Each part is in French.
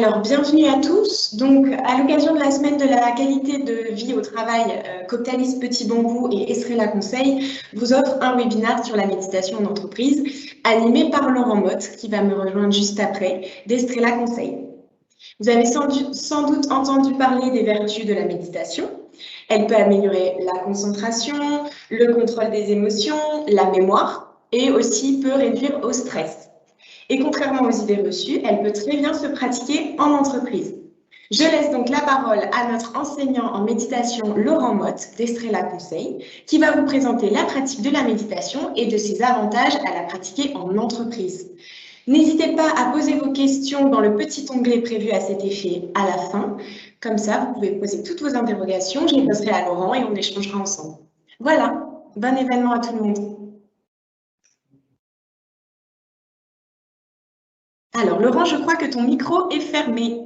Alors, bienvenue à tous. Donc, à l'occasion de la semaine de la qualité de vie au travail, Coptalis Petit Bambou et Estrella Conseil vous offrent un webinaire sur la méditation en entreprise, animé par Laurent Motte, qui va me rejoindre juste après, d'Estrella Conseil. Vous avez sans doute entendu parler des vertus de la méditation. Elle peut améliorer la concentration, le contrôle des émotions, la mémoire, et aussi peut réduire au stress. Et contrairement aux idées reçues, elle peut très bien se pratiquer en entreprise. Je laisse donc la parole à notre enseignant en méditation Laurent Motte d'Estrella Conseil, qui va vous présenter la pratique de la méditation et de ses avantages à la pratiquer en entreprise. N'hésitez pas à poser vos questions dans le petit onglet prévu à cet effet à la fin. Comme ça, vous pouvez poser toutes vos interrogations, je les poserai à Laurent et on échangera ensemble. Voilà, bon événement à tout le monde. Alors, Laurent, je crois que ton micro est fermé.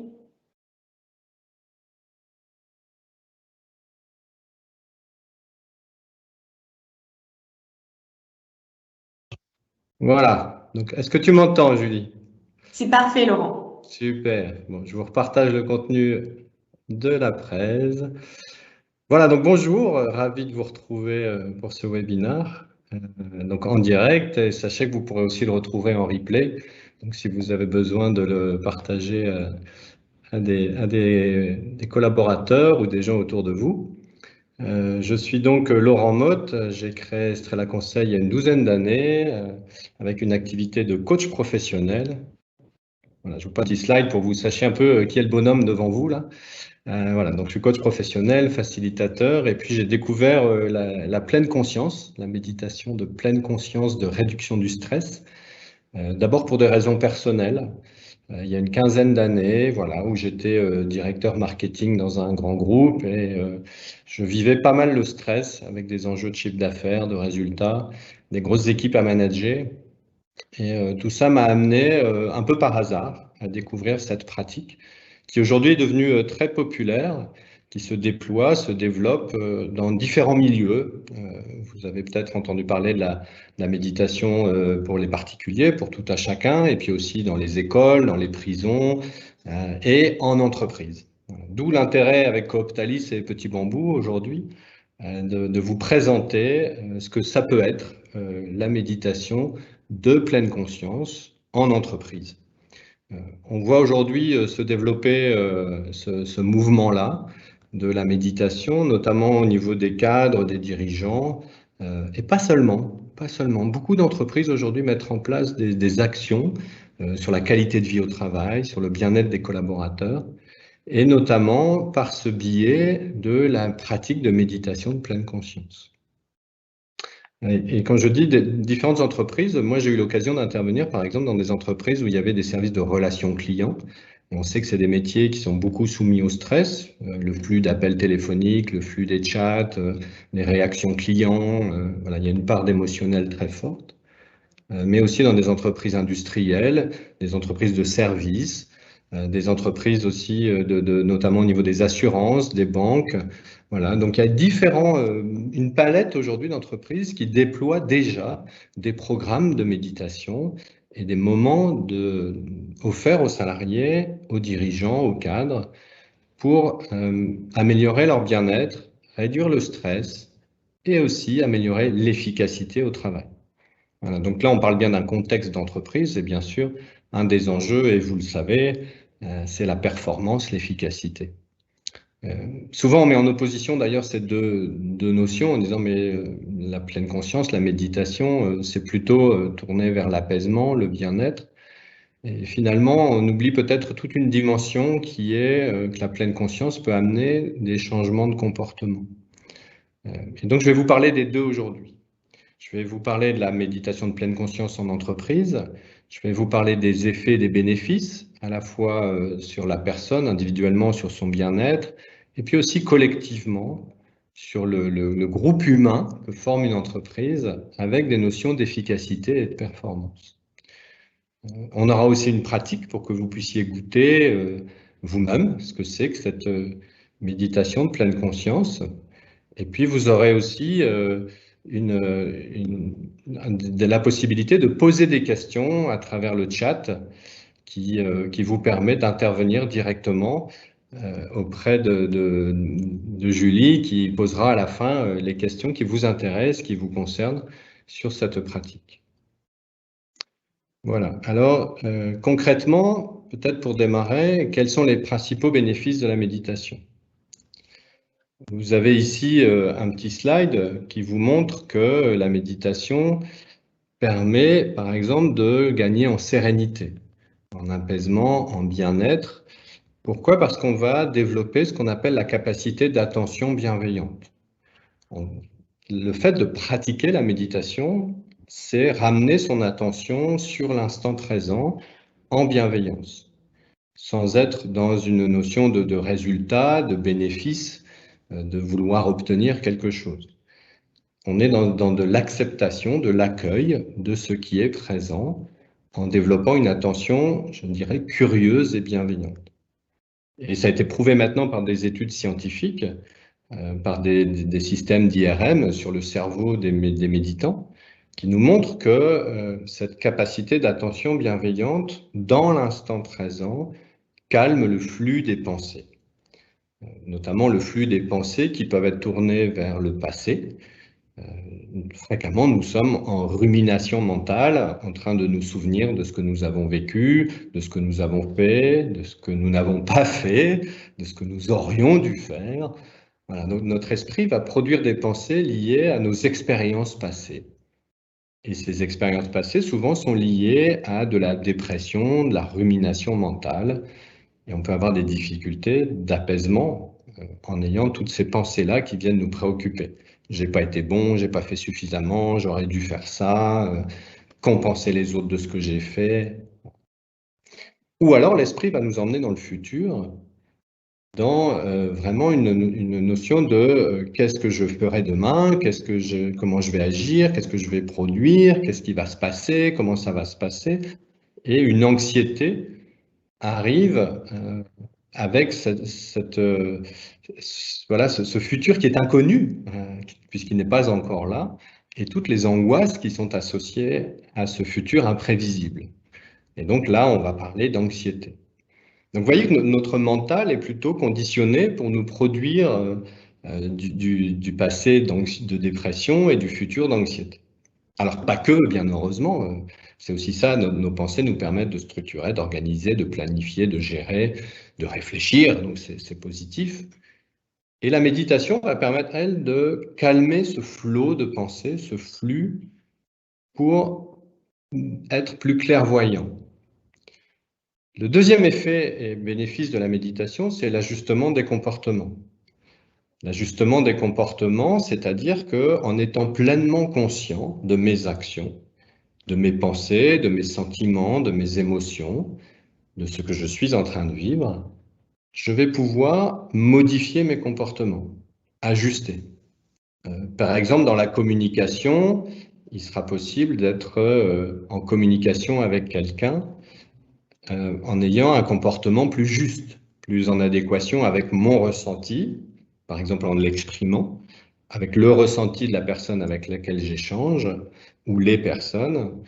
Voilà. Donc, est-ce que tu m'entends, Julie? C'est parfait, Laurent. Super. Bon, je vous repartage le contenu de la presse. Voilà, donc bonjour, ravi de vous retrouver pour ce webinaire, donc en direct. Et sachez que vous pourrez aussi le retrouver en replay. Donc, si vous avez besoin de le partager à des collaborateurs ou des gens autour de vous. Je suis donc Laurent Motte, j'ai créé Estrella Conseil il y a une douzaine d'années avec une activité de coach professionnel. Voilà, je vous passe un petit slide pour que vous sachiez un peu qui est le bonhomme devant vous là. Voilà, donc je suis coach professionnel, facilitateur, et puis j'ai découvert la pleine conscience, la méditation de pleine conscience de réduction du stress. D'abord pour des raisons personnelles. Il y a une quinzaine d'années, voilà, où j'étais directeur marketing dans un grand groupe et je vivais pas mal le stress avec des enjeux de chiffre d'affaires, de résultats, des grosses équipes à manager. Et tout ça m'a amené un peu par hasard à découvrir cette pratique qui aujourd'hui est devenue très populaire, qui se déploie, se développe dans différents milieux. Vous avez peut-être entendu parler de la méditation pour les particuliers, pour tout à chacun, et puis aussi dans les écoles, dans les prisons et en entreprise. Voilà. D'où l'intérêt avec Cooptalis et Petit Bambou aujourd'hui de vous présenter ce que ça peut être la méditation de pleine conscience en entreprise. On voit aujourd'hui se développer ce mouvement-là de la méditation, notamment au niveau des cadres, des dirigeants, et pas seulement. Beaucoup d'entreprises aujourd'hui mettent en place des actions sur la qualité de vie au travail, sur le bien-être des collaborateurs, et notamment par ce biais de la pratique de méditation de pleine conscience. Et quand je dis des différentes entreprises, moi j'ai eu l'occasion d'intervenir par exemple dans des entreprises où il y avait des services de relations clients. Et on sait que c'est des métiers qui sont beaucoup soumis au stress, le flux d'appels téléphoniques, le flux des chats, les réactions clients, voilà, il y a une part d'émotionnel très forte. Mais aussi dans des entreprises industrielles, des entreprises de services, des entreprises aussi, notamment au niveau des assurances, des banques. Voilà. Donc, il y a une palette aujourd'hui d'entreprises qui déploient déjà des programmes de méditation et des moments offerts aux salariés, aux dirigeants, aux cadres, pour améliorer leur bien-être, réduire le stress et aussi améliorer l'efficacité au travail. Voilà, donc là, on parle bien d'un contexte d'entreprise et bien sûr, un des enjeux, et vous le savez, c'est la performance, l'efficacité. Souvent, on met en opposition d'ailleurs ces deux notions en disant mais la pleine conscience, la méditation, c'est plutôt tourné vers l'apaisement, le bien-être. Et finalement, on oublie peut-être toute une dimension qui est que la pleine conscience peut amener des changements de comportement. Et donc, je vais vous parler des deux aujourd'hui. Je vais vous parler de la méditation de pleine conscience en entreprise. Je vais vous parler des effets et des bénéfices, à la fois sur la personne, individuellement, sur son bien-être, et puis aussi collectivement, sur le groupe humain que forme une entreprise, avec des notions d'efficacité et de performance. On aura aussi une pratique pour que vous puissiez goûter vous-même ce que c'est que cette méditation de pleine conscience. Et puis, vous aurez aussi la possibilité de poser des questions à travers le chat qui vous permet d'intervenir directement auprès de Julie, qui posera à la fin les questions qui vous intéressent, qui vous concernent sur cette pratique. Voilà. Alors, concrètement, peut-être pour démarrer, quels sont les principaux bénéfices de la méditation? Vous avez ici un petit slide qui vous montre que la méditation permet, par exemple, de gagner en sérénité, en apaisement, en bien-être. Pourquoi? Parce qu'on va développer ce qu'on appelle la capacité d'attention bienveillante. Le fait de pratiquer la méditation, c'est ramener son attention sur l'instant présent en bienveillance, sans être dans une notion de résultat, de bénéfice, de vouloir obtenir quelque chose. On est dans de l'acceptation, de l'accueil de ce qui est présent, en développant une attention, je dirais, curieuse et bienveillante. Et ça a été prouvé maintenant par des études scientifiques, par des systèmes d'IRM sur le cerveau des méditants, qui nous montrent que cette capacité d'attention bienveillante dans l'instant présent calme le flux des pensées, notamment le flux des pensées qui peuvent être tournées vers le passé. Fréquemment, nous sommes en rumination mentale, en train de nous souvenir de ce que nous avons vécu, de ce que nous avons fait, de ce que nous n'avons pas fait, de ce que nous aurions dû faire. Voilà, donc notre esprit va produire des pensées liées à nos expériences passées. Et ces expériences passées, souvent, sont liées à de la dépression, de la rumination mentale. Et on peut avoir des difficultés d'apaisement en ayant toutes ces pensées-là qui viennent nous préoccuper. J'ai pas été bon, j'ai pas fait suffisamment, j'aurais dû faire ça, compenser les autres de ce que j'ai fait. Ou alors l'esprit va nous emmener dans le futur, dans vraiment une notion de qu'est-ce que je ferai demain, comment je vais agir, qu'est-ce que je vais produire, qu'est-ce qui va se passer, comment ça va se passer. Et une anxiété arrive avec voilà, ce futur qui est inconnu, puisqu'il n'est pas encore là, et toutes les angoisses qui sont associées à ce futur imprévisible. Et donc là, on va parler d'anxiété. Donc vous voyez que notre mental est plutôt conditionné pour nous produire du passé de dépression et du futur d'anxiété. Alors pas que, bien heureusement, c'est aussi ça, nos pensées nous permettent de structurer, d'organiser, de planifier, de gérer, de réfléchir, donc c'est positif. Et la méditation va permettre, elle, de calmer ce flot de pensées, ce flux, pour être plus clairvoyant. Le deuxième effet et bénéfice de la méditation, c'est l'ajustement des comportements. L'ajustement des comportements, c'est-à-dire qu'en étant pleinement conscient de mes actions, de mes pensées, de mes sentiments, de mes émotions, de ce que je suis en train de vivre, je vais pouvoir modifier mes comportements, ajuster. Par exemple, dans la communication, il sera possible d'être en communication avec quelqu'un en ayant un comportement plus juste, plus en adéquation avec mon ressenti, par exemple en l'exprimant, avec le ressenti de la personne avec laquelle j'échange, ou les personnes,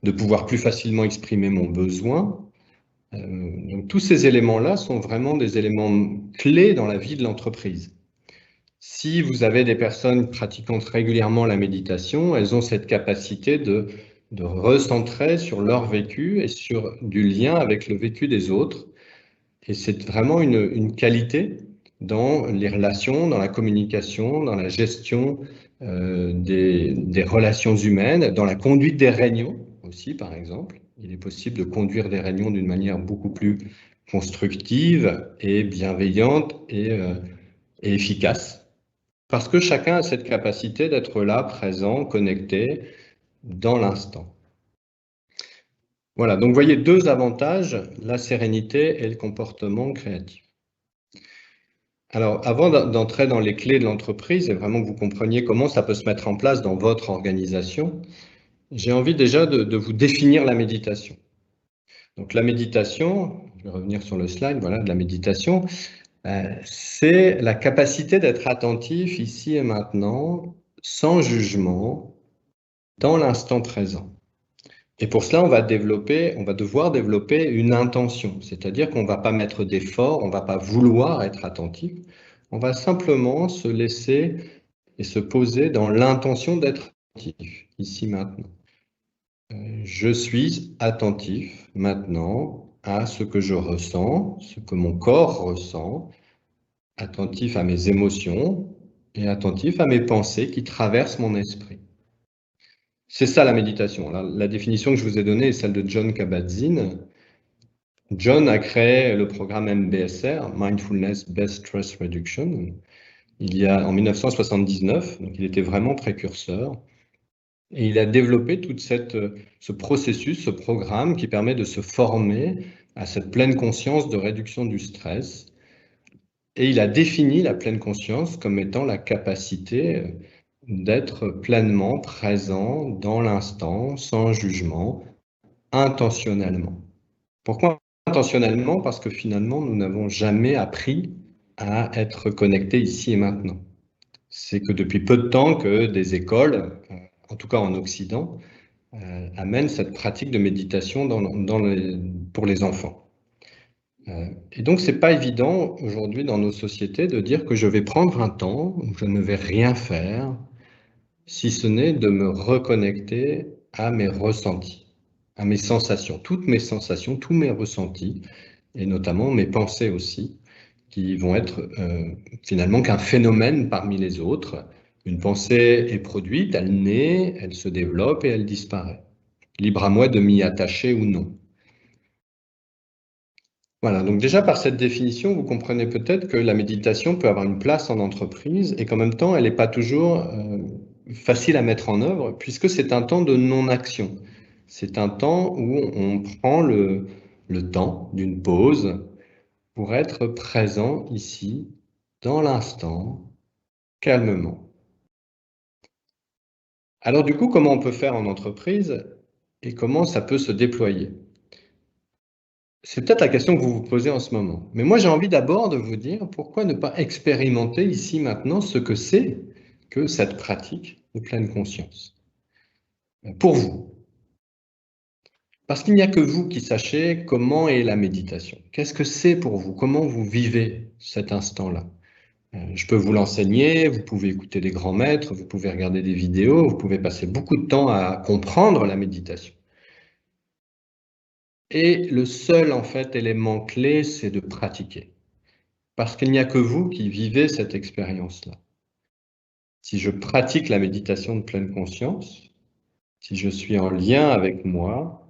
de pouvoir plus facilement exprimer mon besoin. Donc tous ces éléments-là sont vraiment des éléments clés dans la vie de l'entreprise. Si vous avez des personnes pratiquant régulièrement la méditation, elles ont cette capacité de recentrer sur leur vécu et sur du lien avec le vécu des autres. Et c'est vraiment une qualité dans les relations, dans la communication, dans la gestion des relations humaines, dans la conduite des réunions aussi, par exemple. Il est possible de conduire des réunions d'une manière beaucoup plus constructive et bienveillante et efficace. Parce que chacun a cette capacité d'être là, présent, connecté, dans l'instant. Voilà, donc vous voyez deux avantages, la sérénité et le comportement créatif. Alors, avant d'entrer dans les clés de l'entreprise et vraiment que vous compreniez comment ça peut se mettre en place dans votre organisation, j'ai envie déjà de vous définir la méditation. Donc la méditation, je vais revenir sur le slide, voilà, de la méditation, c'est la capacité d'être attentif ici et maintenant, sans jugement, dans l'instant présent. Et pour cela, on va devoir développer une intention, c'est-à-dire qu'on ne va pas mettre d'effort, on ne va pas vouloir être attentif, on va simplement se laisser et se poser dans l'intention d'être attentif, ici maintenant. Je suis attentif maintenant à ce que je ressens, ce que mon corps ressent, attentif à mes émotions et attentif à mes pensées qui traversent mon esprit. C'est ça la méditation. La définition que je vous ai donnée est celle de Jon Kabat-Zinn. John a créé le programme MBSR, Mindfulness Based Stress Reduction, en 1979, donc il était vraiment précurseur. Et il a développé tout ce processus, ce programme qui permet de se former à cette pleine conscience de réduction du stress. Et il a défini la pleine conscience comme étant la capacité d'être pleinement présent dans l'instant, sans jugement, intentionnellement. Pourquoi intentionnellement? Parce que finalement, nous n'avons jamais appris à être connectés ici et maintenant. C'est que depuis peu de temps que des écoles, en tout cas en Occident, amènent cette pratique de méditation pour les enfants. Et donc, c'est pas évident aujourd'hui dans nos sociétés de dire que je vais prendre un temps où je ne vais rien faire, si ce n'est de me reconnecter à mes ressentis, à mes sensations, toutes mes sensations, tous mes ressentis, et notamment mes pensées aussi, qui vont être finalement qu'un phénomène parmi les autres. Une pensée est produite, elle naît, elle se développe et elle disparaît. Libre à moi de m'y attacher ou non. Voilà, donc déjà par cette définition, vous comprenez peut-être que la méditation peut avoir une place en entreprise et qu'en même temps, elle n'est pas toujours facile à mettre en œuvre puisque c'est un temps de non-action. C'est un temps où on prend le temps d'une pause pour être présent ici, dans l'instant, calmement. Alors du coup, comment on peut faire en entreprise et comment ça peut se déployer? C'est peut-être la question que vous vous posez en ce moment. Mais moi, j'ai envie d'abord de vous dire pourquoi ne pas expérimenter ici maintenant ce que c'est que cette pratique de pleine conscience. Pour vous. Parce qu'il n'y a que vous qui sachez comment est la méditation. Qu'est-ce que c'est pour vous? Comment vous vivez cet instant-là? Je peux vous l'enseigner, vous pouvez écouter des grands maîtres, vous pouvez regarder des vidéos, vous pouvez passer beaucoup de temps à comprendre la méditation. Et le seul, en fait, élément clé, c'est de pratiquer. Parce qu'il n'y a que vous qui vivez cette expérience-là. Si je pratique la méditation de pleine conscience, si je suis en lien avec moi,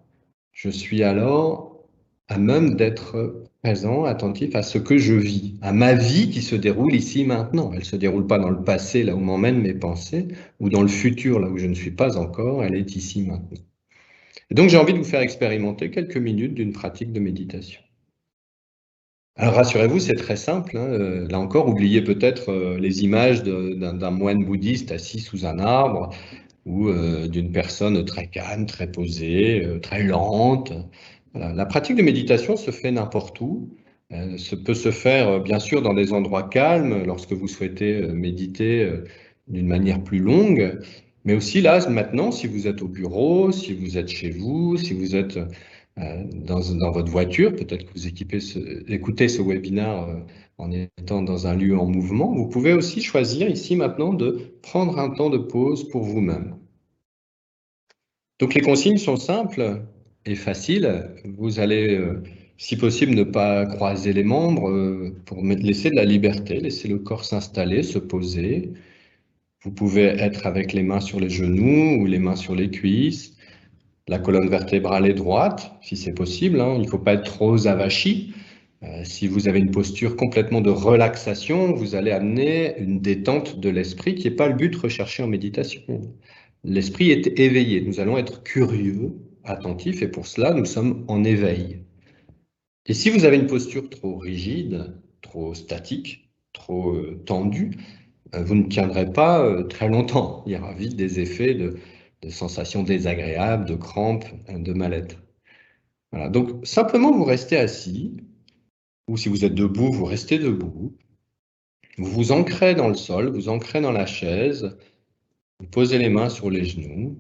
je suis alors à même d'être présent, attentif à ce que je vis, à ma vie qui se déroule ici maintenant. Elle ne se déroule pas dans le passé, là où m'emmènent mes pensées, ou dans le futur, là où je ne suis pas encore, elle est ici maintenant. Et donc j'ai envie de vous faire expérimenter quelques minutes d'une pratique de méditation. Alors rassurez-vous, c'est très simple, hein. Là encore, oubliez peut-être les images d'un moine bouddhiste assis sous un arbre ou d'une personne très calme, très posée, très lente. Voilà. La pratique de méditation se fait n'importe où. Peut se faire bien sûr dans des endroits calmes lorsque vous souhaitez méditer d'une manière plus longue, mais aussi là maintenant si vous êtes au bureau, si vous êtes chez vous, si vous êtes dans votre voiture, peut-être que vous écoutez ce webinaire en étant dans un lieu en mouvement, vous pouvez aussi choisir ici maintenant de prendre un temps de pause pour vous-même. Donc les consignes sont simples et faciles. Vous allez, si possible, ne pas croiser les membres pour laisser de la liberté, laisser le corps s'installer, se poser. Vous pouvez être avec les mains sur les genoux ou les mains sur les cuisses. La colonne vertébrale est droite, si c'est possible, hein. Il ne faut pas être trop avachi. Si vous avez une posture complètement de relaxation, vous allez amener une détente de l'esprit qui n'est pas le but recherché en méditation. L'esprit est éveillé, nous allons être curieux, attentifs, et pour cela, nous sommes en éveil. Et si vous avez une posture trop rigide, trop statique, trop tendue, vous ne tiendrez pas très longtemps. Il y aura vite des effets de sensations désagréables, de crampes, de mal-être. Voilà. Donc, simplement, vous restez assis, ou si vous êtes debout, vous restez debout. Vous vous ancrez dans le sol, vous ancrez dans la chaise, vous posez les mains sur les genoux.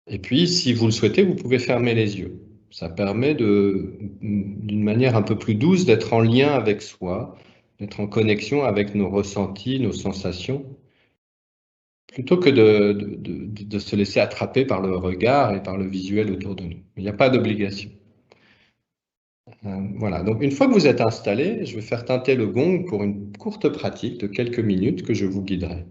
Et puis, si vous le souhaitez, vous pouvez fermer les yeux. Ça permet d'une manière un peu plus douce d'être en lien avec soi, d'être en connexion avec nos ressentis, nos sensations, plutôt que de se laisser attraper par le regard et par le visuel autour de nous. Il n'y a pas d'obligation. Voilà, donc une fois que vous êtes installé, je vais faire tinter le gong pour une courte pratique de quelques minutes que je vous guiderai.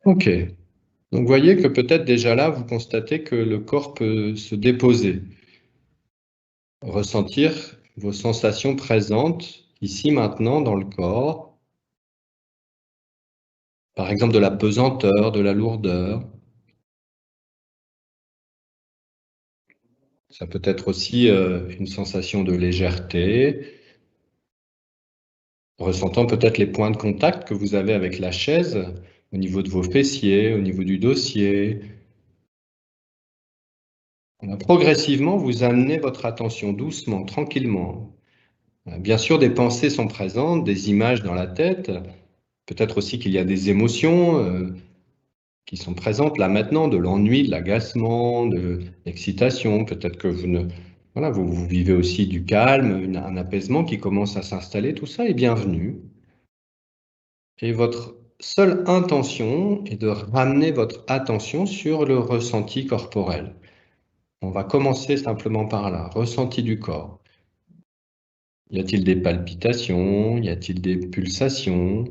Ok, donc vous voyez que peut-être déjà là, vous constatez que le corps peut se déposer, ressentir vos sensations présentes ici maintenant dans le corps, par exemple de la pesanteur, de la lourdeur. Ça peut être aussi une sensation de légèreté, ressentant peut-être les points de contact que vous avez avec la chaise au niveau de vos fessiers, au niveau du dossier. On va progressivement vous amener votre attention doucement, tranquillement. Bien sûr, des pensées sont présentes, des images dans la tête. Peut-être aussi qu'il y a des émotions qui sont présentes là maintenant, de l'ennui, de l'agacement, de l'excitation. Peut-être que voilà, vous vivez aussi du calme, un apaisement qui commence à s'installer. Tout ça est bienvenu. Et votre seule intention est de ramener votre attention sur le ressenti corporel. On va commencer simplement par là, ressenti du corps. Y a-t-il des palpitations? Y a-t-il des pulsations?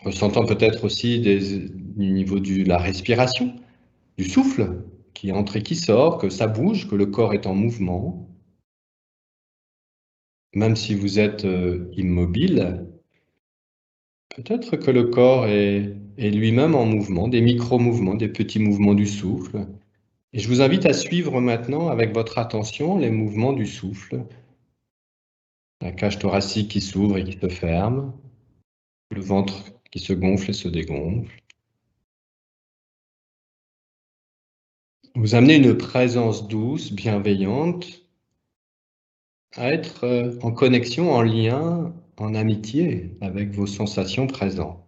Ressentant peut-être aussi du niveau de la respiration, du souffle qui entre et qui sort, que ça bouge, que le corps est en mouvement. Même si vous êtes immobile, peut-être que le corps est lui-même en mouvement, des micro-mouvements, des petits mouvements du souffle. Et je vous invite à suivre maintenant avec votre attention les mouvements du souffle. La cage thoracique qui s'ouvre et qui se ferme, le ventre qui se gonfle et se dégonfle. Vous amenez une présence douce, bienveillante, à être en connexion, en lien, en amitié avec vos sensations présentes.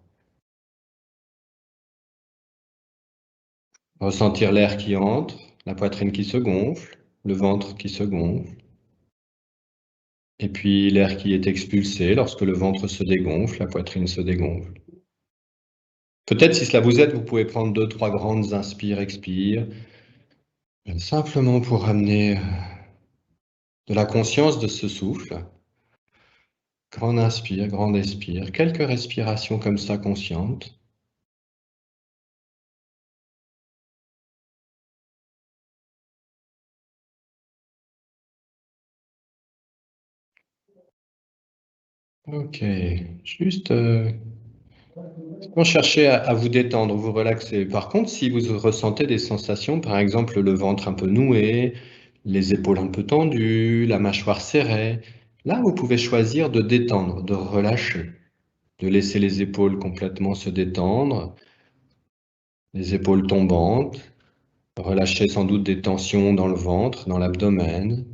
Ressentir l'air qui entre, la poitrine qui se gonfle, le ventre qui se gonfle, et puis l'air qui est expulsé lorsque le ventre se dégonfle, la poitrine se dégonfle. Peut-être si cela vous aide, vous pouvez prendre 2-3 grandes inspires-expires, simplement pour amener de la conscience de ce souffle. Grand inspire, grand expire, quelques respirations comme ça conscientes. Ok, juste cherchez à vous détendre, vous relaxer. Par contre, si vous ressentez des sensations, par exemple le ventre un peu noué, les épaules un peu tendues, la mâchoire serrée, là vous pouvez choisir de détendre, de relâcher, de laisser les épaules complètement se détendre, les épaules tombantes, relâcher sans doute des tensions dans le ventre, dans l'abdomen.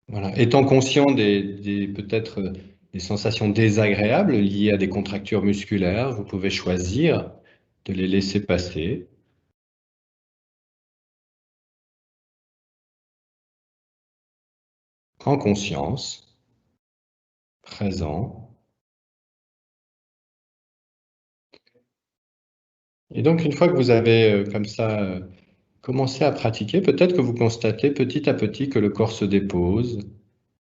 Voilà. Étant conscient peut-être des sensations désagréables liées à des contractures musculaires, vous pouvez choisir de les laisser passer en conscience, présent. Et donc, une fois que vous avez comme ça commencé à pratiquer, peut-être que vous constatez petit à petit que le corps se dépose,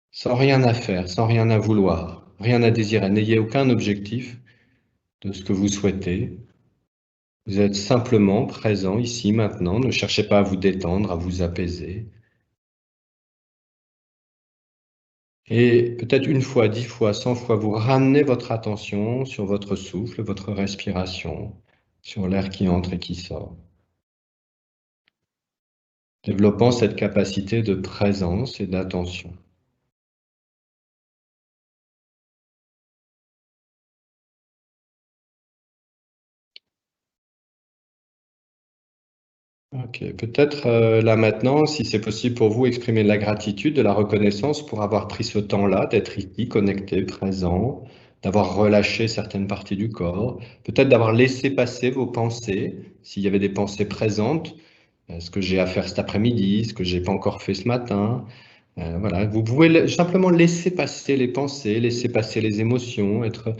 sans rien à faire, sans rien à vouloir, rien à désirer. N'ayez aucun objectif de ce que vous souhaitez. Vous êtes simplement présent ici, maintenant. Ne cherchez pas à vous détendre, à vous apaiser. Et peut-être une fois, 10 fois, 100 fois, vous ramenez votre attention sur votre souffle, votre respiration, sur l'air qui entre et qui sort. Développant cette capacité de présence et d'attention. Ok, peut-être là maintenant, si c'est possible pour vous, exprimer de la gratitude, de la reconnaissance pour avoir pris ce temps-là, d'être ici, connecté, présent, d'avoir relâché certaines parties du corps, peut-être d'avoir laissé passer vos pensées, s'il y avait des pensées présentes, ce que j'ai à faire cet après-midi, ce que j'ai pas encore fait ce matin. Voilà, vous pouvez simplement laisser passer les pensées, laisser passer les émotions, être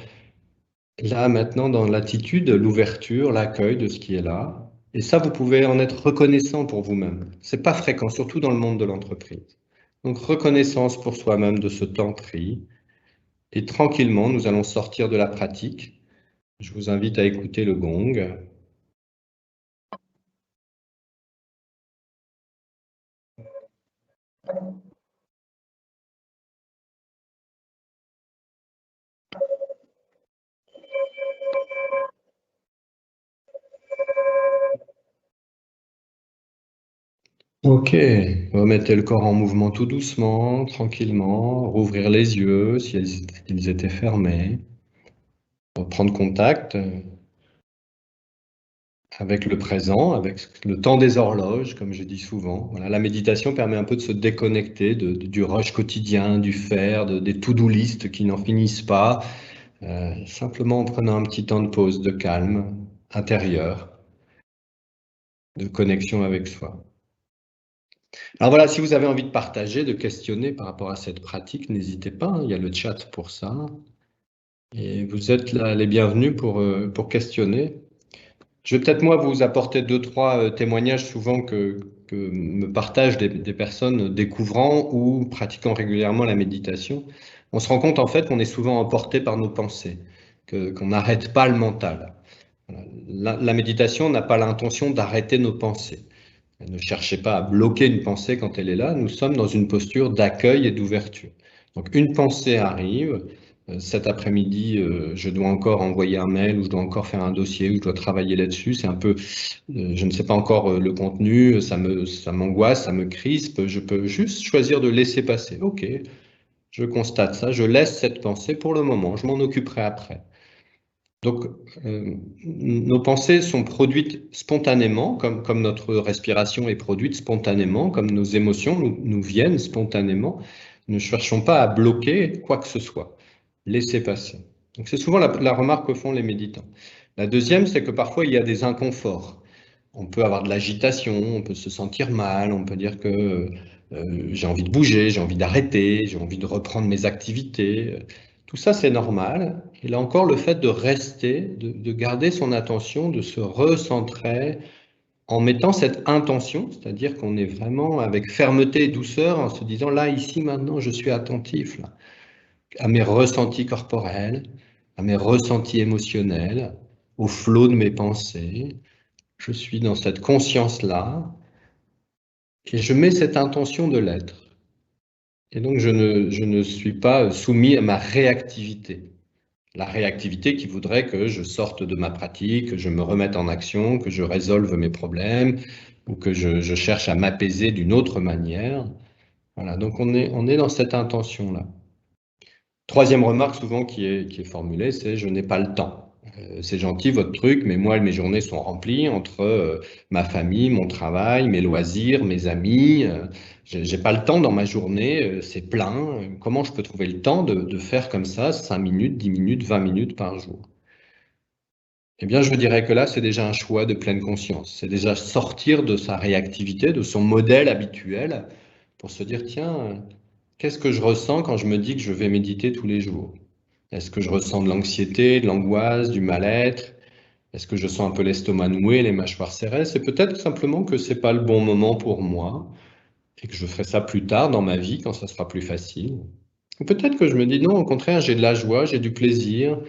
là, maintenant, dans l'attitude, l'ouverture, l'accueil de ce qui est là. Et ça, vous pouvez en être reconnaissant pour vous-même. C'est pas fréquent, surtout dans le monde de l'entreprise. Donc, reconnaissance pour soi-même de ce temps pris. Et tranquillement, nous allons sortir de la pratique. Je vous invite à écouter le gong. Ok, remettez le corps en mouvement tout doucement, tranquillement, rouvrir les yeux si ils étaient fermés, reprendre contact avec le présent, avec le temps des horloges, comme je dis souvent. Voilà, la méditation permet un peu de se déconnecter du rush quotidien, du faire, des to-do list qui n'en finissent pas, simplement en prenant un petit temps de pause, de calme intérieur, de connexion avec soi. Alors voilà, si vous avez envie de partager, de questionner par rapport à cette pratique, n'hésitez pas, hein, il y a le chat pour ça. Et vous êtes là, les bienvenus pour questionner. Je vais peut-être moi vous apporter deux, trois témoignages souvent que me partagent des personnes découvrant ou pratiquant régulièrement la méditation. On se rend compte en fait qu'on est souvent emporté par nos pensées, qu'on n'arrête pas le mental. Voilà. La méditation n'a pas l'intention d'arrêter nos pensées. Ne cherchez pas à bloquer une pensée quand elle est là. Nous sommes dans une posture d'accueil et d'ouverture. Donc une pensée arrive. Cet après-midi, je dois encore envoyer un mail ou je dois encore faire un dossier ou je dois travailler là-dessus. C'est un peu, je ne sais pas encore le contenu, ça m'angoisse, ça me crispe. Je peux juste choisir de laisser passer. Ok, je constate ça, je laisse cette pensée pour le moment. Je m'en occuperai après. Donc, nos pensées sont produites spontanément, comme notre respiration est produite spontanément, comme nos émotions nous viennent spontanément. Ne cherchons pas à bloquer quoi que ce soit. Laissez passer. Donc, c'est souvent la remarque que font les méditants. La deuxième, c'est que parfois, il y a des inconforts. On peut avoir de l'agitation, on peut se sentir mal, on peut dire que j'ai envie de bouger, j'ai envie d'arrêter, j'ai envie de reprendre mes activités. Tout ça, c'est normal. Et là encore, le fait de rester, de garder son attention, de se recentrer en mettant cette intention, c'est-à-dire qu'on est vraiment avec fermeté et douceur en se disant là, ici, maintenant, je suis attentif là, à mes ressentis corporels, à mes ressentis émotionnels, au flot de mes pensées. Je suis dans cette conscience-là et je mets cette intention de l'être. Et donc, je ne suis pas soumis à ma réactivité. La réactivité qui voudrait que je sorte de ma pratique, que je me remette en action, que je résolve mes problèmes ou que je cherche à m'apaiser d'une autre manière. Voilà, donc on est dans cette intention-là. Troisième remarque souvent qui est formulée, c'est je n'ai pas le temps. C'est gentil votre truc, mais moi mes journées sont remplies entre ma famille, mon travail, mes loisirs, mes amis. J'ai pas le temps dans ma journée, c'est plein. Comment je peux trouver le temps de faire comme ça 5 minutes, 10 minutes, 20 minutes par jour? Eh bien, je dirais que là, c'est déjà un choix de pleine conscience. C'est déjà sortir de sa réactivité, de son modèle habituel, pour se dire, tiens, qu'est-ce que je ressens quand je me dis que je vais méditer tous les jours? Est-ce que je ressens de l'anxiété, de l'angoisse, du mal-être? Est-ce que je sens un peu l'estomac noué, les mâchoires serrées? C'est peut-être simplement que c'est pas le bon moment pour moi et que je ferai ça plus tard dans ma vie quand ça sera plus facile. Ou peut-être que je me dis non, au contraire, j'ai de la joie, j'ai du plaisir,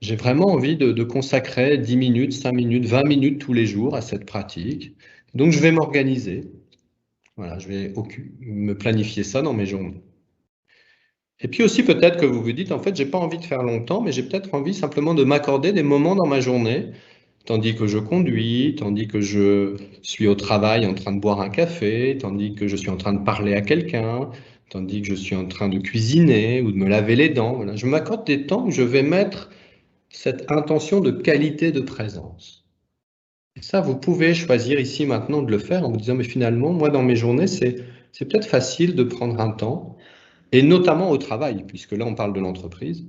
j'ai vraiment envie de consacrer 10 minutes, 5 minutes, 20 minutes tous les jours à cette pratique. Donc je vais m'organiser. Voilà, je vais me planifier ça dans mes journées. Et puis aussi peut-être que vous vous dites, en fait, j'ai pas envie de faire longtemps, mais j'ai peut-être envie simplement de m'accorder des moments dans ma journée, tandis que je conduis, tandis que je suis au travail en train de boire un café, tandis que je suis en train de parler à quelqu'un, tandis que je suis en train de cuisiner ou de me laver les dents. Voilà. Je m'accorde des temps où je vais mettre cette intention de qualité de présence. Et ça, vous pouvez choisir ici maintenant de le faire en vous disant, mais finalement, moi, dans mes journées, c'est peut-être facile de prendre un temps, et notamment au travail, puisque là, on parle de l'entreprise.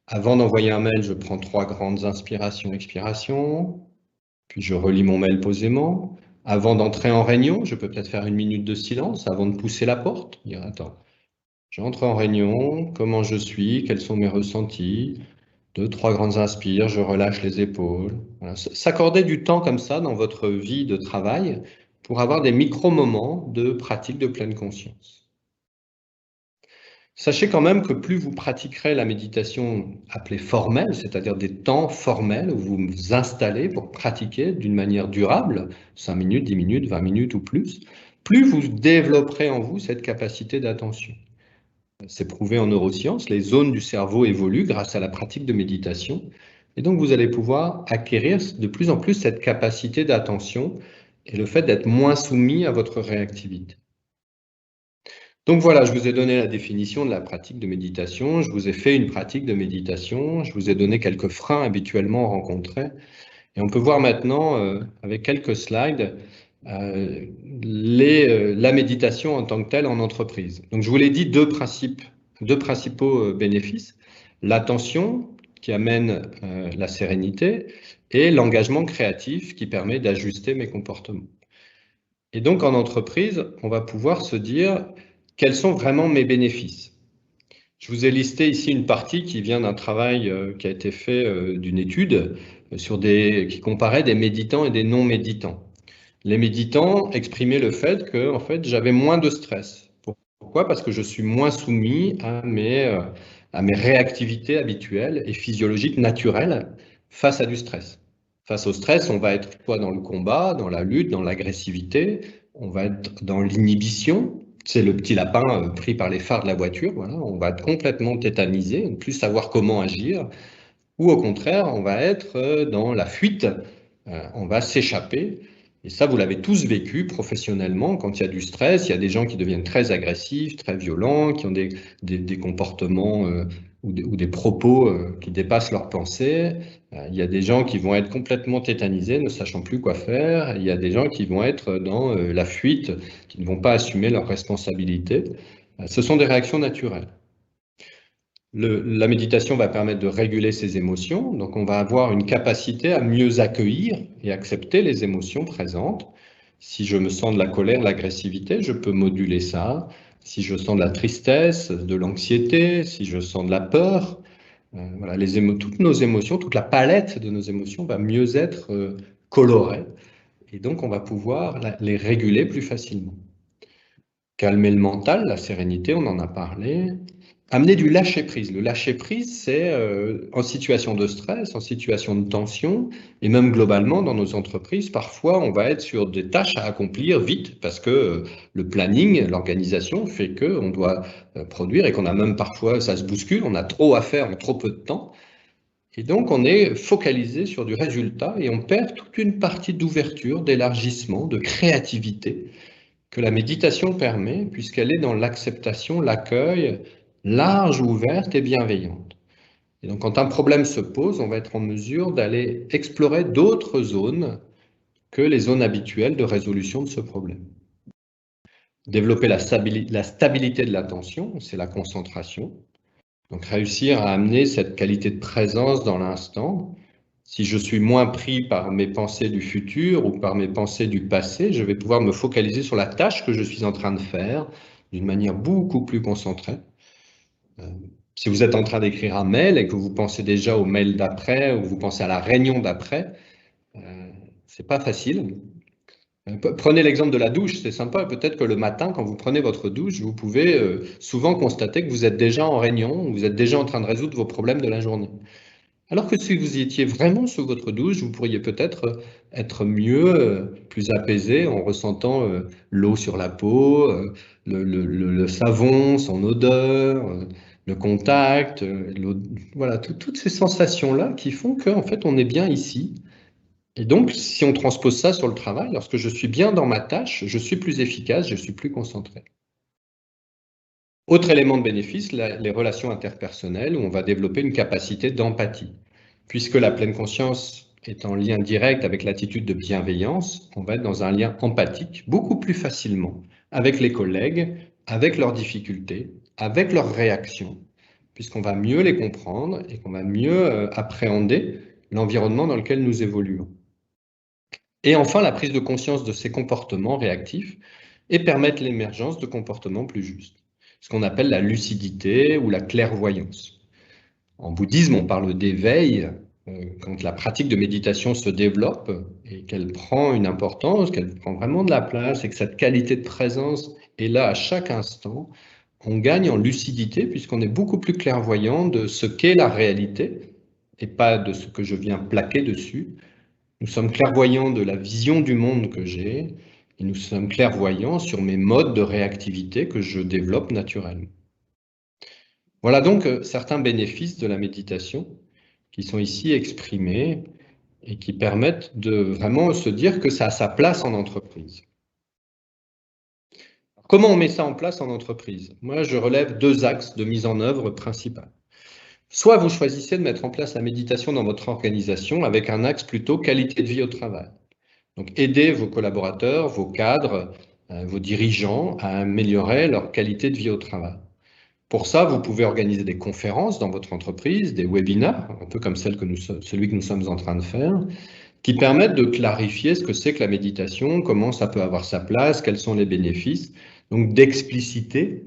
Avant d'envoyer un mail, je prends 3 grandes inspirations, expirations, puis je relis mon mail posément. Avant d'entrer en réunion, je peux peut-être faire 1 minute de silence avant de pousser la porte. Dire, attends, j'entre en réunion, comment je suis, quels sont mes ressentis, 2, 3 grandes inspires, je relâche les épaules. Voilà. S'accorder du temps comme ça dans votre vie de travail pour avoir des micro-moments de pratique de pleine conscience. Sachez quand même que plus vous pratiquerez la méditation appelée formelle, c'est-à-dire des temps formels où vous vous installez pour pratiquer d'une manière durable, 5 minutes, 10 minutes, 20 minutes ou plus vous développerez en vous cette capacité d'attention. C'est prouvé en neurosciences, les zones du cerveau évoluent grâce à la pratique de méditation. Et donc, vous allez pouvoir acquérir de plus en plus cette capacité d'attention et le fait d'être moins soumis à votre réactivité. Donc voilà, je vous ai donné la définition de la pratique de méditation, je vous ai fait une pratique de méditation, je vous ai donné quelques freins habituellement rencontrés. Et on peut voir maintenant, avec quelques slides, la méditation en tant que telle en entreprise. Donc je vous l'ai dit, deux principaux bénéfices. L'attention qui amène la sérénité et l'engagement créatif qui permet d'ajuster mes comportements. Et donc en entreprise, on va pouvoir se dire quels sont vraiment mes bénéfices. Je vous ai listé ici une partie qui vient d'un travail qui a été fait d'une étude qui comparait des méditants et des non-méditants. Les méditants exprimaient le fait que en fait, j'avais moins de stress. Pourquoi? Parce que je suis moins soumis à mes réactivités habituelles et physiologiques naturelles face à du stress. Face au stress, on va être soit dans le combat, dans la lutte, dans l'agressivité, on va être dans l'inhibition. C'est le petit lapin pris par les phares de la voiture. Voilà, on va être complètement tétanisé, ne plus savoir comment agir. Ou au contraire, on va être dans la fuite, on va s'échapper. Et ça, vous l'avez tous vécu professionnellement. Quand il y a du stress, il y a des gens qui deviennent très agressifs, très violents, qui ont des comportements ou des propos qui dépassent leurs pensées. Il y a des gens qui vont être complètement tétanisés, ne sachant plus quoi faire. Il y a des gens qui vont être dans la fuite, qui ne vont pas assumer leurs responsabilités. Ce sont des réactions naturelles. La méditation va permettre de réguler ses émotions, donc on va avoir une capacité à mieux accueillir et accepter les émotions présentes. Si je me sens de la colère, de l'agressivité, je peux moduler ça. Si je sens de la tristesse, de l'anxiété, si je sens de la peur, voilà, toutes nos émotions, toute la palette de nos émotions va mieux être colorée. Et donc on va pouvoir les réguler plus facilement. Calmer le mental, la sérénité, on en a parlé. Amener du lâcher-prise. Le lâcher-prise, c'est en situation de stress, en situation de tension, et même globalement dans nos entreprises, parfois on va être sur des tâches à accomplir vite parce que le planning, l'organisation fait qu'on doit produire et qu'on a même parfois, ça se bouscule, on a trop à faire en trop peu de temps. Et donc on est focalisé sur du résultat et on perd toute une partie d'ouverture, d'élargissement, de créativité que la méditation permet, puisqu'elle est dans l'acceptation, l'accueil large, ouverte et bienveillante. Et donc, quand un problème se pose, on va être en mesure d'aller explorer d'autres zones que les zones habituelles de résolution de ce problème. Développer la stabilité de l'attention, c'est la concentration. Donc, réussir à amener cette qualité de présence dans l'instant. Si je suis moins pris par mes pensées du futur ou par mes pensées du passé, je vais pouvoir me focaliser sur la tâche que je suis en train de faire d'une manière beaucoup plus concentrée. Si vous êtes en train d'écrire un mail et que vous pensez déjà au mail d'après ou vous pensez à la réunion d'après, c'est pas facile. Prenez l'exemple de la douche, c'est sympa. Peut-être que le matin, quand vous prenez votre douche, vous pouvez souvent constater que vous êtes déjà en réunion, vous êtes déjà en train de résoudre vos problèmes de la journée. Alors que si vous étiez vraiment sous votre douche, vous pourriez peut-être être mieux, plus apaisé en ressentant l'eau sur la peau, le savon, son odeur, le contact, voilà, toutes ces sensations-là qui font qu'en fait on est bien ici. Et donc, si on transpose ça sur le travail, lorsque je suis bien dans ma tâche, je suis plus efficace, je suis plus concentré. Autre élément de bénéfice, les relations interpersonnelles, où on va développer une capacité d'empathie. Puisque la pleine conscience est en lien direct avec l'attitude de bienveillance, on va être dans un lien empathique beaucoup plus facilement avec les collègues, avec leurs difficultés, avec leurs réactions, puisqu'on va mieux les comprendre et qu'on va mieux appréhender l'environnement dans lequel nous évoluons. Et enfin, la prise de conscience de ces comportements réactifs et permettre l'émergence de comportements plus justes, ce qu'on appelle la lucidité ou la clairvoyance. En bouddhisme, on parle d'éveil quand la pratique de méditation se développe et qu'elle prend une importance, qu'elle prend vraiment de la place et que cette qualité de présence est là à chaque instant, on gagne en lucidité puisqu'on est beaucoup plus clairvoyant de ce qu'est la réalité et pas de ce que je viens plaquer dessus. Nous sommes clairvoyants de la vision du monde que j'ai et nous sommes clairvoyants sur mes modes de réactivité que je développe naturellement. Voilà donc certains bénéfices de la méditation qui sont ici exprimés et qui permettent de vraiment se dire que ça a sa place en entreprise. Comment on met ça en place en entreprise? Moi, je relève 2 axes de mise en œuvre principaux. Soit vous choisissez de mettre en place la méditation dans votre organisation avec un axe plutôt qualité de vie au travail. Donc, aider vos collaborateurs, vos cadres, vos dirigeants à améliorer leur qualité de vie au travail. Pour ça, vous pouvez organiser des conférences dans votre entreprise, des webinaires, un peu comme celui que nous sommes en train de faire, qui permettent de clarifier ce que c'est que la méditation, comment ça peut avoir sa place, quels sont les bénéfices, donc d'expliciter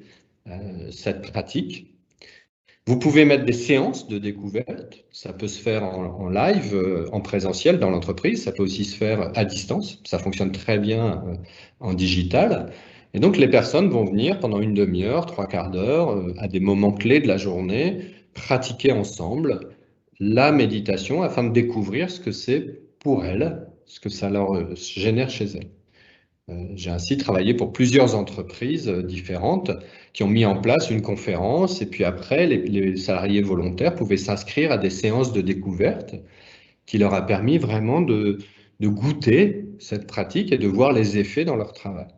cette pratique. Vous pouvez mettre des séances de découverte, ça peut se faire en live, en présentiel dans l'entreprise, ça peut aussi se faire à distance, ça fonctionne très bien en digital. Et donc les personnes vont venir pendant une demi-heure, 3/4 d'heure, à des moments clés de la journée, pratiquer ensemble la méditation afin de découvrir ce que c'est pour elles, ce que ça leur génère chez elles. J'ai ainsi travaillé pour plusieurs entreprises différentes qui ont mis en place une conférence et puis après, les salariés volontaires pouvaient s'inscrire à des séances de découverte qui leur a permis vraiment de goûter cette pratique et de voir les effets dans leur travail.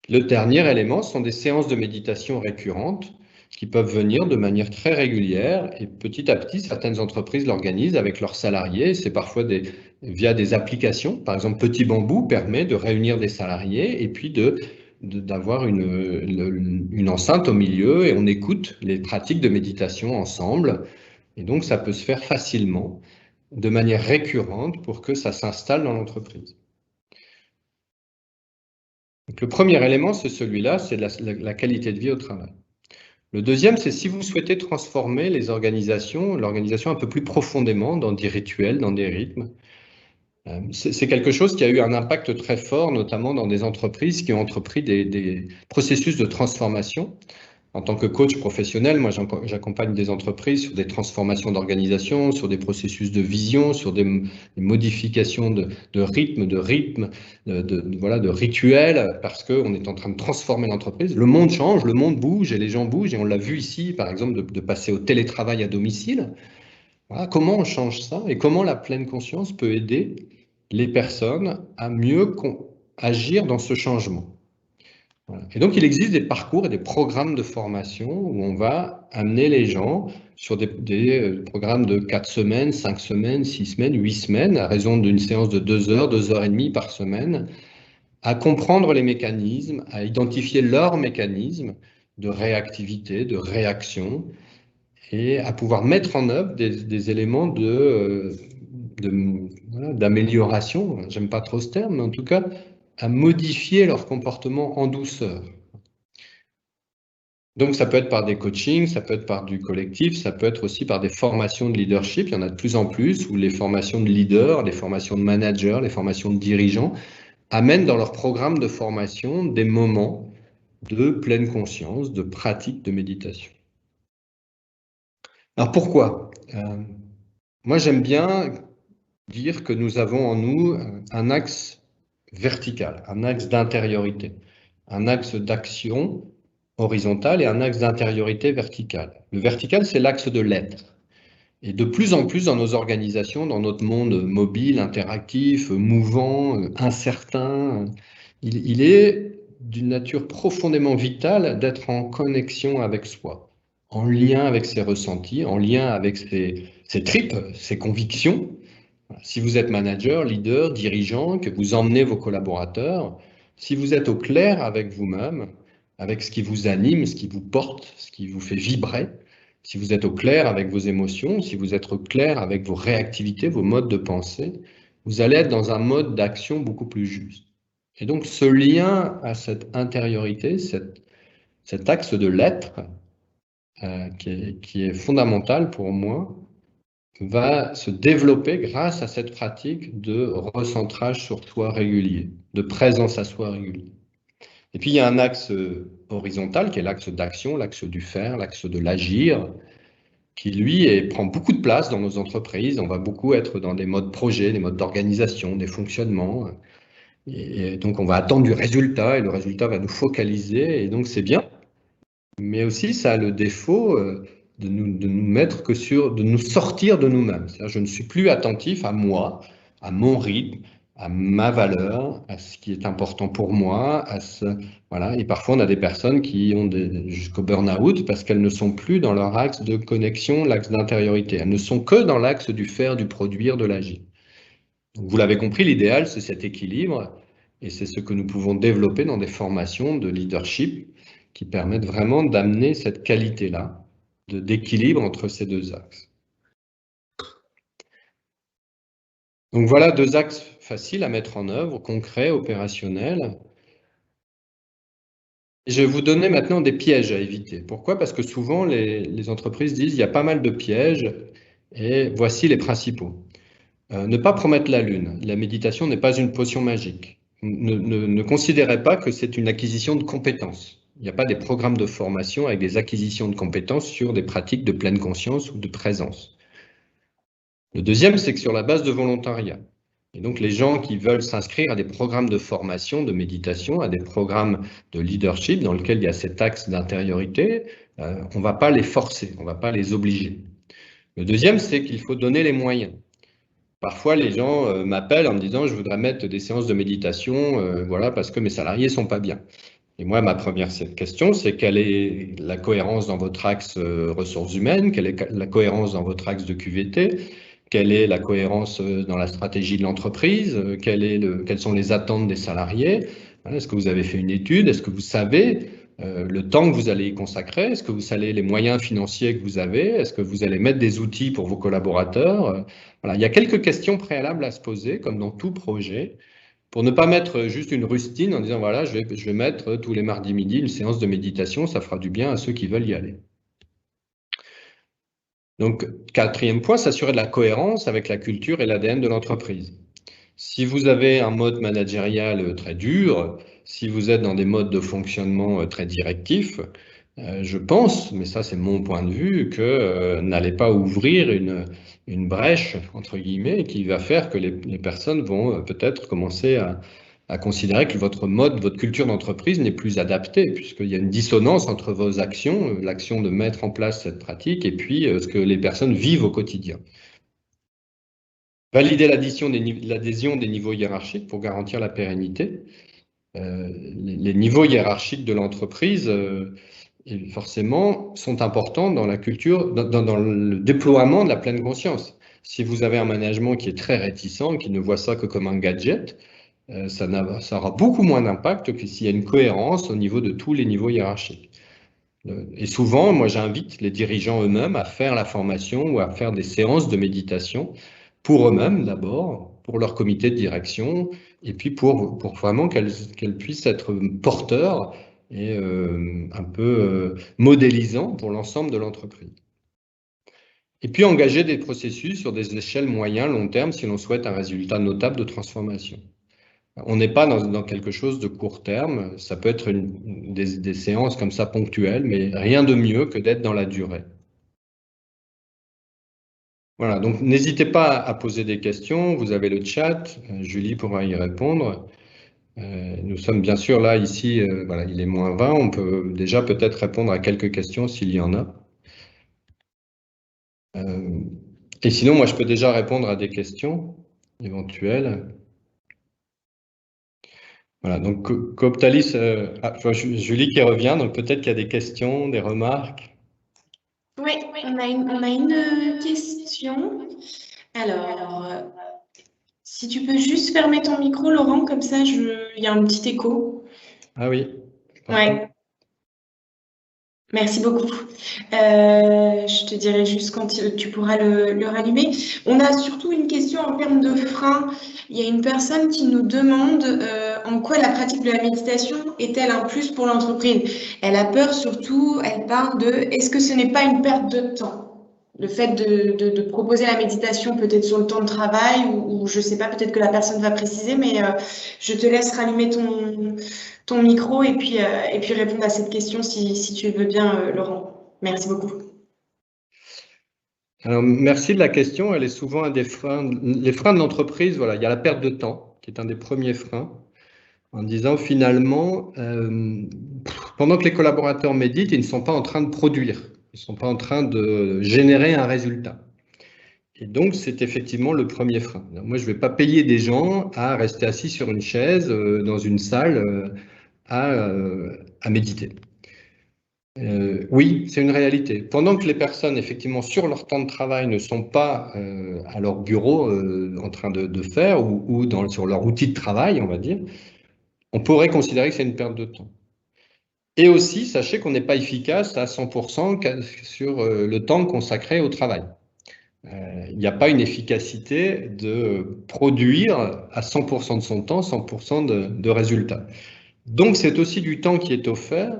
Le dernier élément sont des séances de méditation récurrentes qui peuvent venir de manière très régulière et petit à petit, certaines entreprises l'organisent avec leurs salariés. C'est parfois via des applications. Par exemple, Petit Bambou permet de réunir des salariés et puis d'avoir une enceinte au milieu et on écoute les pratiques de méditation ensemble. Et donc, ça peut se faire facilement, de manière récurrente pour que ça s'installe dans l'entreprise. Donc, le premier élément, c'est celui-là, c'est la qualité de vie au travail. Le deuxième, c'est si vous souhaitez transformer l'organisation un peu plus profondément dans des rituels, dans des rythmes. C'est quelque chose qui a eu un impact très fort, notamment dans des entreprises qui ont entrepris des processus de transformation. En tant que coach professionnel, moi j'accompagne des entreprises sur des transformations d'organisation, sur des processus de vision, sur des modifications de rythme, de rituels, parce qu'on est en train de transformer l'entreprise. Le monde change, le monde bouge et les gens bougent, et on l'a vu ici, par exemple, de passer au télétravail à domicile. Voilà, comment on change ça et comment la pleine conscience peut aider les personnes à mieux agir dans ce changement. Voilà. Et donc, il existe des parcours et des programmes de formation où on va amener les gens sur des programmes de 4 semaines, 5 semaines, 6 semaines, 8 semaines, à raison d'une séance de 2 heures, 2 heures et demie par semaine, à comprendre les mécanismes, à identifier leurs mécanismes de réactivité, de réaction, et à pouvoir mettre en œuvre des éléments d'amélioration. J'aime pas trop ce terme, mais en tout cas, à modifier leur comportement en douceur. Donc, ça peut être par des coachings, ça peut être par du collectif, ça peut être aussi par des formations de leadership. Il y en a de plus en plus où les formations de leaders, les formations de managers, les formations de dirigeants amènent dans leur programme de formation des moments de pleine conscience, de pratique de méditation. Alors pourquoi? Moi, j'aime bien dire que nous avons en nous un axe vertical, un axe d'intériorité, un axe d'action horizontale et un axe d'intériorité verticale. Le vertical, c'est l'axe de l'être. Et de plus en plus dans nos organisations, dans notre monde mobile, interactif, mouvant, incertain, il est d'une nature profondément vitale d'être en connexion avec soi, en lien avec ses ressentis, en lien avec ses tripes, ses convictions, Voilà. Si vous êtes manager, leader, dirigeant, que vous emmenez vos collaborateurs, si vous êtes au clair avec vous-même, avec ce qui vous anime, ce qui vous porte, ce qui vous fait vibrer, si vous êtes au clair avec vos émotions, si vous êtes au clair avec vos réactivités, vos modes de pensée, vous allez être dans un mode d'action beaucoup plus juste. Et donc ce lien à cette intériorité, cet axe de l'être, qui est fondamental pour moi, va se développer grâce à cette pratique de recentrage sur soi régulier, de présence à soi régulier. Et puis il y a un axe horizontal qui est l'axe d'action, l'axe du faire, l'axe de l'agir, qui lui prend beaucoup de place dans nos entreprises. On va beaucoup être dans des modes projets, des modes d'organisation, des fonctionnements. Et donc on va attendre du résultat et le résultat va nous focaliser et donc c'est bien. Mais aussi ça a le défaut de nous mettre que de nous sortir de nous-mêmes. C'est-à-dire je ne suis plus attentif à moi, à mon rythme, à ma valeur, à ce qui est important pour moi, voilà. Et parfois on a des personnes qui ont jusqu'au burn-out parce qu'elles ne sont plus dans leur axe de connexion, l'axe d'intériorité. Elles ne sont que dans l'axe du faire, du produire, de l'agir. Donc, vous l'avez compris, l'idéal c'est cet équilibre et c'est ce que nous pouvons développer dans des formations de leadership qui permettent vraiment d'amener cette qualité-là, d'équilibre entre ces deux axes. Donc voilà deux axes faciles à mettre en œuvre, concrets, opérationnels. Je vais vous donner maintenant des pièges à éviter. Pourquoi? Parce que souvent les entreprises disent il y a pas mal de pièges et voici les principaux. Ne pas promettre la lune. La méditation n'est pas une potion magique. Ne considérez pas que c'est une acquisition de compétences. Il n'y a pas des programmes de formation avec des acquisitions de compétences sur des pratiques de pleine conscience ou de présence. Le deuxième, c'est que sur la base de volontariat. Et donc les gens qui veulent s'inscrire à des programmes de formation, de méditation, à des programmes de leadership dans lesquels il y a cet axe d'intériorité, on ne va pas les forcer, on ne va pas les obliger. Le deuxième, c'est qu'il faut donner les moyens. Parfois, les gens m'appellent en me disant « je voudrais mettre des séances de méditation voilà, parce que mes salariés ne sont pas bien ». Et moi, ma première question, c'est quelle est la cohérence dans votre axe ressources humaines, quelle est la cohérence dans votre axe de QVT, quelle est la cohérence dans la stratégie de l'entreprise, quelles sont les attentes des salariés, est-ce que vous avez fait une étude, est-ce que vous savez le temps que vous allez y consacrer, est-ce que vous savez les moyens financiers que vous avez, est-ce que vous allez mettre des outils pour vos collaborateurs, voilà. Il y a quelques questions préalables à se poser, comme dans tout projet, pour ne pas mettre juste une rustine en disant voilà, je vais mettre tous les mardis midi une séance de méditation, ça fera du bien à ceux qui veulent y aller. Donc, quatrième point, s'assurer de la cohérence avec la culture et l'ADN de l'entreprise. Si vous avez un mode managérial très dur, si vous êtes dans des modes de fonctionnement très directifs, je pense, mais ça c'est mon point de vue, que n'allez pas ouvrir une brèche, entre guillemets, qui va faire que les personnes vont peut-être commencer à considérer que votre culture d'entreprise n'est plus adaptée, puisqu'il y a une dissonance entre vos actions, l'action de mettre en place cette pratique, et puis ce que les personnes vivent au quotidien. Valider l'adhésion des niveaux hiérarchiques pour garantir la pérennité. Les niveaux hiérarchiques de l'entreprise, forcément, sont importants dans la culture, dans le déploiement de la pleine conscience. Si vous avez un management qui est très réticent, qui ne voit ça que comme un gadget, ça aura beaucoup moins d'impact que s'il y a une cohérence au niveau de tous les niveaux hiérarchiques. Et souvent, moi, j'invite les dirigeants eux-mêmes à faire la formation ou à faire des séances de méditation pour eux-mêmes d'abord, pour leur comité de direction, et puis pour vraiment qu'elles puissent être porteurs et un peu modélisants pour l'ensemble de l'entreprise. Et puis engager des processus sur des échelles moyen, long terme si l'on souhaite un résultat notable de transformation. On n'est pas dans quelque chose de court terme, ça peut être des séances comme ça ponctuelles, mais rien de mieux que d'être dans la durée. Voilà, donc n'hésitez pas à poser des questions, vous avez le chat, Julie pourra y répondre. Nous sommes bien sûr là, ici, voilà, il est -20, on peut déjà peut-être répondre à quelques questions s'il y en a. Et sinon, moi je peux déjà répondre à des questions éventuelles. Voilà, donc Coptalis, je vois Julie qui revient, donc peut-être qu'il y a des questions, des remarques. Oui, on a une question. Alors, Si tu peux juste fermer ton micro, Laurent, comme ça, il y a un petit écho. Ah oui. Ouais. Merci beaucoup. Je te dirai juste quand tu pourras le rallumer. On a surtout une question en termes de frein. Il y a une personne qui nous demande en quoi la pratique de la méditation est-elle un plus pour l'entreprise? Elle a peur surtout, elle parle de est-ce que ce n'est pas une perte de temps? Le fait de proposer la méditation peut-être sur le temps de travail ou je ne sais pas, peut-être que la personne va préciser, mais je te laisse rallumer ton micro et puis répondre à cette question si tu veux bien, Laurent. Merci beaucoup. Alors, merci de la question. Elle est souvent un des freins. Les freins de l'entreprise, voilà, il y a la perte de temps, qui est un des premiers freins, en disant finalement, pendant que les collaborateurs méditent, ils ne sont pas en train de produire, ils ne sont pas en train de générer un résultat. Et donc, c'est effectivement le premier frein. Moi, je ne vais pas payer des gens à rester assis sur une chaise dans une salle à méditer. Oui, c'est une réalité. Pendant que les personnes, effectivement, sur leur temps de travail ne sont pas à leur bureau en train de faire ou sur leur outil de travail, on va dire, on pourrait considérer que c'est une perte de temps. Et aussi, sachez qu'on n'est pas efficace à 100% sur le temps consacré au travail. Il n'y a pas une efficacité de produire à 100% de son temps, 100% de résultats. Donc, c'est aussi du temps qui est offert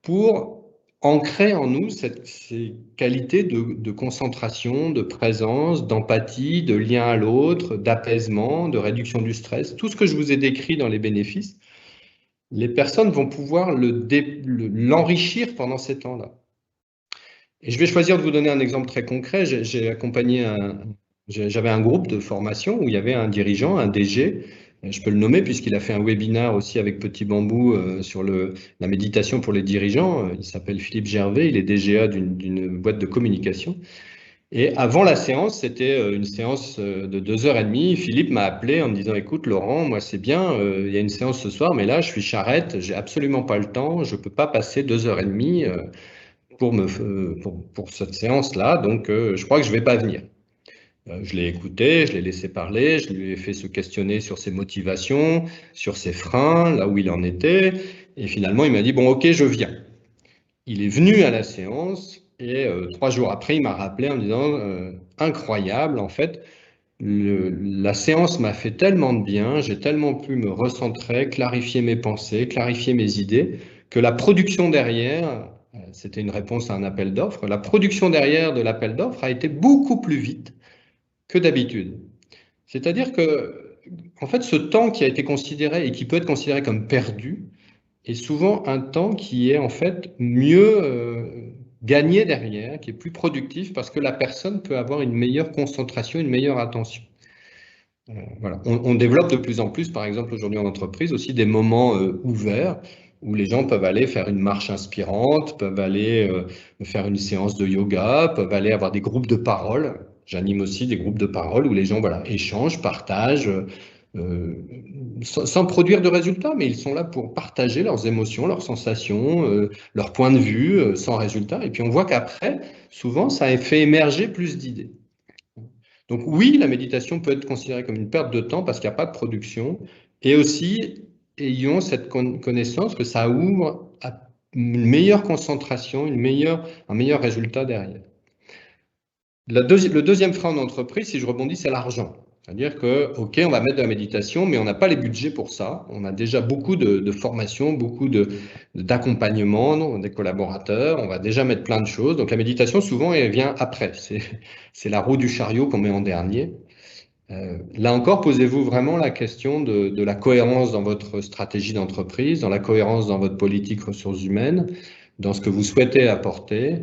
pour ancrer en nous ces qualités de concentration, de présence, d'empathie, de lien à l'autre, d'apaisement, de réduction du stress. Tout ce que je vous ai décrit dans les bénéfices, les personnes vont pouvoir l'enrichir pendant ces temps-là. Et je vais choisir de vous donner un exemple très concret. J'avais un groupe de formation où il y avait un dirigeant, un DG, je peux le nommer puisqu'il a fait un webinaire aussi avec Petit Bambou sur la méditation pour les dirigeants. Il s'appelle Philippe Gervais, il est DGA d'une boîte de communication. Et avant la séance, c'était une séance de 2h30. Philippe m'a appelé en me disant, écoute Laurent, moi c'est bien, il y a une séance ce soir, mais là je suis charrette, j'ai absolument pas le temps, je peux pas passer 2h30 pour cette séance-là, donc je crois que je vais pas venir. Je l'ai écouté, je l'ai laissé parler, je lui ai fait se questionner sur ses motivations, sur ses freins, là où il en était, et finalement il m'a dit, bon ok, je viens. Il est venu à la séance, et 3 jours après, il m'a rappelé en me disant, incroyable, en fait, la séance m'a fait tellement de bien, j'ai tellement pu me recentrer, clarifier mes pensées, clarifier mes idées, que la production derrière, c'était une réponse à un appel d'offres, la production derrière de l'appel d'offres a été beaucoup plus vite que d'habitude. C'est-à-dire que, en fait, ce temps qui a été considéré et qui peut être considéré comme perdu est souvent un temps qui est en fait mieux gagné derrière, qui est plus productif parce que la personne peut avoir une meilleure concentration, une meilleure attention. Voilà. On développe de plus en plus, par exemple aujourd'hui en entreprise, aussi des moments ouverts où les gens peuvent aller faire une marche inspirante, peuvent aller faire une séance de yoga, peuvent aller avoir des groupes de parole. J'anime aussi des groupes de parole où les gens voilà, échangent, partagent, sans produire de résultats, mais ils sont là pour partager leurs émotions, leurs sensations, leurs points de vue, sans résultat. Et puis on voit qu'après, souvent, ça a fait émerger plus d'idées. Donc oui, la méditation peut être considérée comme une perte de temps parce qu'il n'y a pas de production. Et aussi, ayons cette connaissance que ça ouvre à une meilleure concentration, un meilleur résultat derrière. Le deuxième frein en entreprise, si je rebondis, c'est l'argent. C'est-à-dire que, OK, on va mettre de la méditation, mais on n'a pas les budgets pour ça. On a déjà beaucoup de formations, beaucoup d'accompagnement des collaborateurs. On va déjà mettre plein de choses. Donc la méditation, souvent, elle vient après. C'est la roue du chariot qu'on met en dernier. Là encore, posez-vous vraiment la question de la cohérence dans votre stratégie d'entreprise, dans la cohérence dans votre politique ressources humaines, dans ce que vous souhaitez apporter.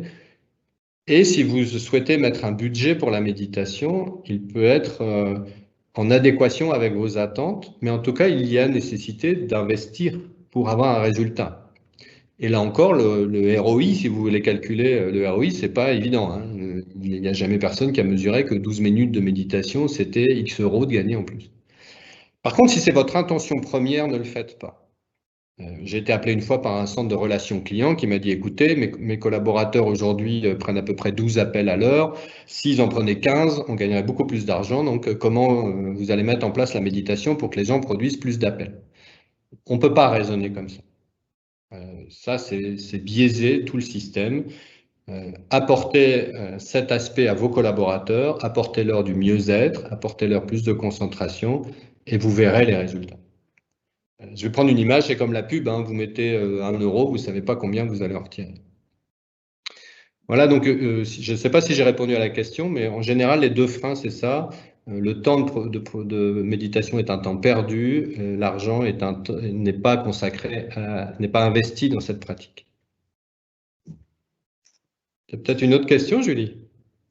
Et si vous souhaitez mettre un budget pour la méditation, il peut être en adéquation avec vos attentes, mais en tout cas, il y a nécessité d'investir pour avoir un résultat. Et là encore, le ROI, si vous voulez calculer le ROI, c'est pas évident, hein. Il n'y a jamais personne qui a mesuré que 12 minutes de méditation, c'était X euros de gagner en plus. Par contre, si c'est votre intention première, ne le faites pas. J'ai été appelé une fois par un centre de relations clients qui m'a dit, écoutez, mes collaborateurs aujourd'hui prennent à peu près 12 appels à l'heure. S'ils en prenaient 15, on gagnerait beaucoup plus d'argent. Donc, comment vous allez mettre en place la méditation pour que les gens produisent plus d'appels? On ne peut pas raisonner comme ça. Ça, c'est biaiser tout le système. Apportez cet aspect à vos collaborateurs, apportez-leur du mieux-être, apportez-leur plus de concentration et vous verrez les résultats. Je vais prendre une image, c'est comme la pub, hein, vous mettez 1 euro, vous ne savez pas combien vous allez en retirer. Voilà, donc je ne sais pas si j'ai répondu à la question, mais en général, les 2 freins, c'est ça. Le temps de méditation est un temps perdu, l'argent n'est pas consacré, n'est pas investi dans cette pratique. C'est peut-être une autre question, Julie?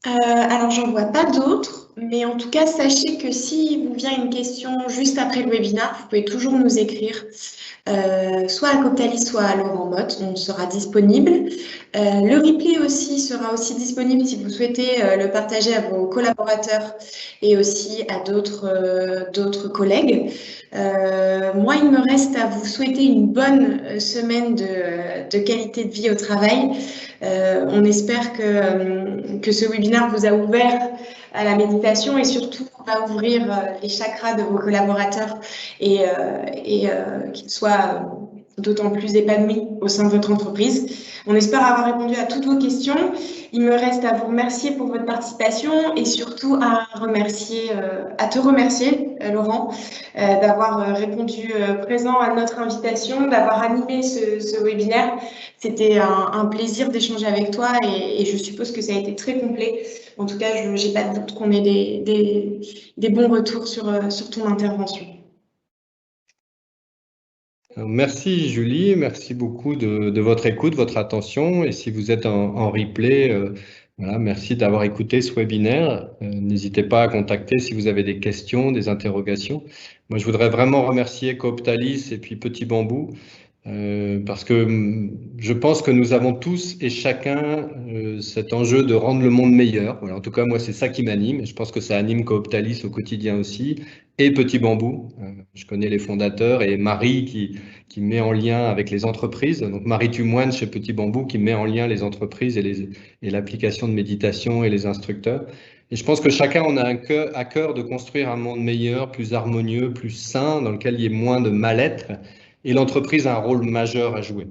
Alors, j'en vois pas d'autres, mais en tout cas, sachez que si vous vient une question juste après le webinaire, vous pouvez toujours nous écrire, soit à Coptalis, soit à Laurent Motte, on sera disponible. Le replay aussi sera aussi disponible si vous souhaitez le partager à vos collaborateurs et aussi à d'autres collègues. Moi, il me reste à vous souhaiter une bonne semaine de qualité de vie au travail. On espère que ce webinaire vous a ouvert à la méditation et surtout va ouvrir les chakras de vos collaborateurs et qu'ils soient d'autant plus épanouis au sein de votre entreprise. On espère avoir répondu à toutes vos questions. Il me reste à vous remercier pour votre participation et surtout à te remercier, Laurent, d'avoir répondu présent à notre invitation, d'avoir animé ce webinaire. C'était un plaisir d'échanger avec toi et je suppose que ça a été très complet. En tout cas, je n'ai pas de doute qu'on ait des bons retours sur ton intervention. Merci Julie, merci beaucoup de votre écoute, votre attention. Et si vous êtes en replay, voilà, merci d'avoir écouté ce webinaire. N'hésitez pas à contacter si vous avez des questions, des interrogations. Moi, je voudrais vraiment remercier Coptalis et puis Petit Bambou. Parce que je pense que nous avons tous et chacun cet enjeu de rendre le monde meilleur. Voilà, en tout cas, moi, c'est ça qui m'anime. Et je pense que ça anime Coptalis au quotidien aussi. Et Petit Bambou, je connais les fondateurs et Marie qui met en lien avec les entreprises. Donc Marie Tumoine chez Petit Bambou qui met en lien les entreprises et l'application de méditation et les instructeurs. Et je pense que chacun on a à cœur de construire un monde meilleur, plus harmonieux, plus sain, dans lequel il y ait moins de mal-être. Et l'entreprise a un rôle majeur à jouer.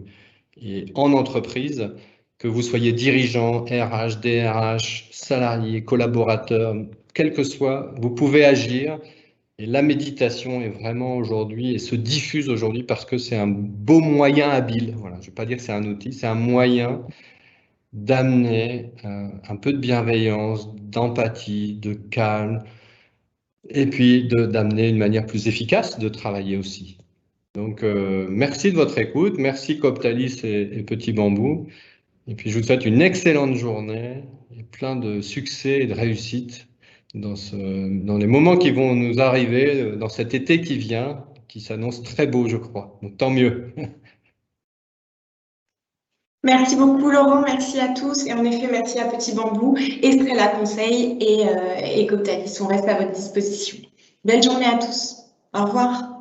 Et en entreprise, que vous soyez dirigeant, RH, DRH, salarié, collaborateur, quel que soit, vous pouvez agir. Et la méditation est vraiment aujourd'hui et se diffuse aujourd'hui parce que c'est un beau moyen habile. Voilà, je ne vais pas dire que c'est un outil, c'est un moyen d'amener un peu de bienveillance, d'empathie, de calme, et puis d'amener une manière plus efficace de travailler aussi. Donc, merci de votre écoute, merci Coptalis et Petit Bambou. Et puis, je vous souhaite une excellente journée et plein de succès et de réussite dans les moments qui vont nous arriver, dans cet été qui vient, qui s'annonce très beau, je crois. Donc, tant mieux. Merci beaucoup Laurent, merci à tous et en effet merci à Petit Bambou, Estrella Conseil et Coptalis. On reste à votre disposition. Belle journée à tous. Au revoir.